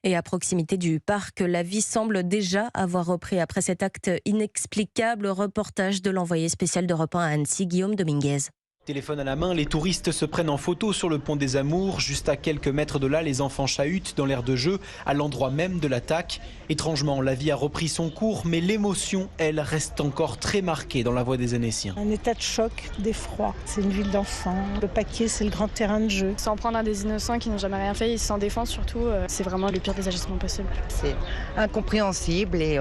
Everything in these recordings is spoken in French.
Et à proximité du parc, la vie semble déjà avoir repris après cet acte inexplicable. Reportage de l'envoyé spécial d'Europe 1 à Annecy, Guillaume Dominguez. Téléphone à la main, les touristes se prennent en photo sur le pont des Amours. Juste à quelques mètres de là, les enfants chahutent dans l'aire de jeu, à l'endroit même de l'attaque. Étrangement, la vie a repris son cours, mais l'émotion, elle, reste encore très marquée dans la voix des Annéciens. Un état de choc, d'effroi. C'est une ville d'enfants. Le paquet, c'est le grand terrain de jeu. S'en prendre à des innocents qui n'ont jamais rien fait, ils s'en défendent surtout, c'est vraiment le pire des agissements possibles. C'est incompréhensible et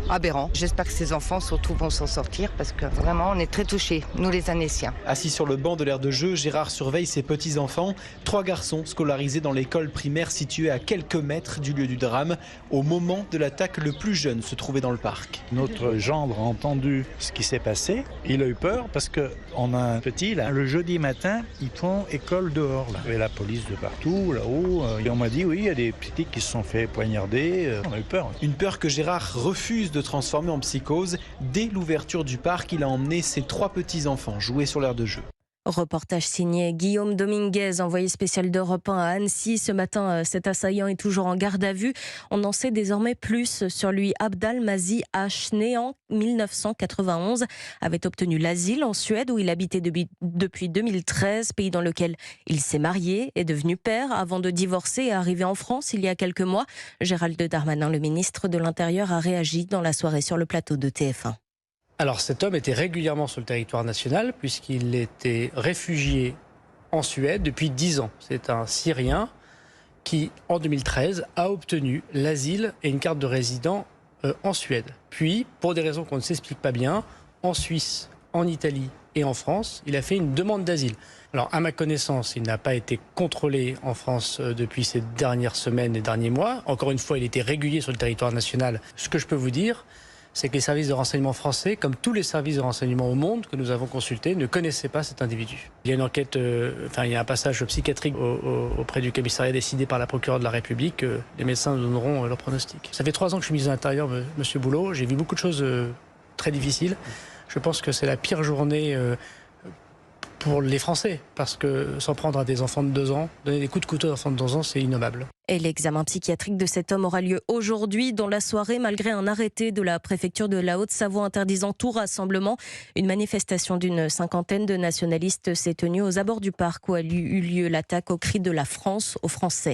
aberrant. J'espère que ces enfants surtout vont s'en sortir parce que vraiment on est très touchés, nous les Annéciens. Assis sur le banc de l'aire de jeu, Gérard surveille ses petits-enfants. 3 garçons scolarisés dans l'école primaire située à quelques mètres du lieu du drame. Au moment de l'attaque, le plus jeune se trouvait dans le parc. Notre gendre a entendu ce qui s'est passé. Il a eu peur parce qu'on a un petit, là, le jeudi matin, ils font école dehors. Là. Il y avait la police de partout, là-haut. Et on m'a dit, oui, il y a des petits qui se sont fait poignarder. On a eu peur. Une peur que Gérard refuse de transformer en psychose. Dès l'ouverture du parc, il a emmené ses 3 petits-enfants jouer sur l'aire de jeu. Reportage signé Guillaume Dominguez, envoyé spécial d'Europe 1 à Annecy. Ce matin, cet assaillant est toujours en garde à vue. On en sait désormais plus sur lui. Abdalmazi H, né en 1991, avait obtenu l'asile en Suède où il habitait depuis 2013, pays dans lequel il s'est marié, est devenu père avant de divorcer et arriver en France il y a quelques mois. Gérald Darmanin, le ministre de l'Intérieur, a réagi dans la soirée sur le plateau de TF1. Alors cet homme était régulièrement sur le territoire national puisqu'il était réfugié en Suède depuis 10 ans. C'est un Syrien qui, en 2013, a obtenu l'asile et une carte de résident en Suède. Puis, pour des raisons qu'on ne s'explique pas bien, en Suisse, en Italie et en France, il a fait une demande d'asile. Alors, à ma connaissance, il n'a pas été contrôlé en France depuis ces dernières semaines et derniers mois. Encore une fois, il était régulier sur le territoire national. Ce que je peux vous dire, c'est que les services de renseignement français, comme tous les services de renseignement au monde que nous avons consultés, ne connaissaient pas cet individu. Il y a une enquête, il y a un passage psychiatrique auprès du commissariat décidé par la procureure de la République. Les médecins nous donneront leur pronostic. Ça fait 3 ans que je suis ministre de l'Intérieur, monsieur Boulot. J'ai vu beaucoup de choses très difficiles. Je pense que c'est la pire journée pour les Français, parce que s'en prendre à des enfants de 2 ans, donner des coups de couteau à des enfants de 2 ans, c'est innommable. Et l'examen psychiatrique de cet homme aura lieu aujourd'hui dans la soirée, malgré un arrêté de la préfecture de la Haute-Savoie interdisant tout rassemblement. Une manifestation d'une 50aine de nationalistes s'est tenue aux abords du parc où a eu lieu l'attaque au cri de la France aux Français.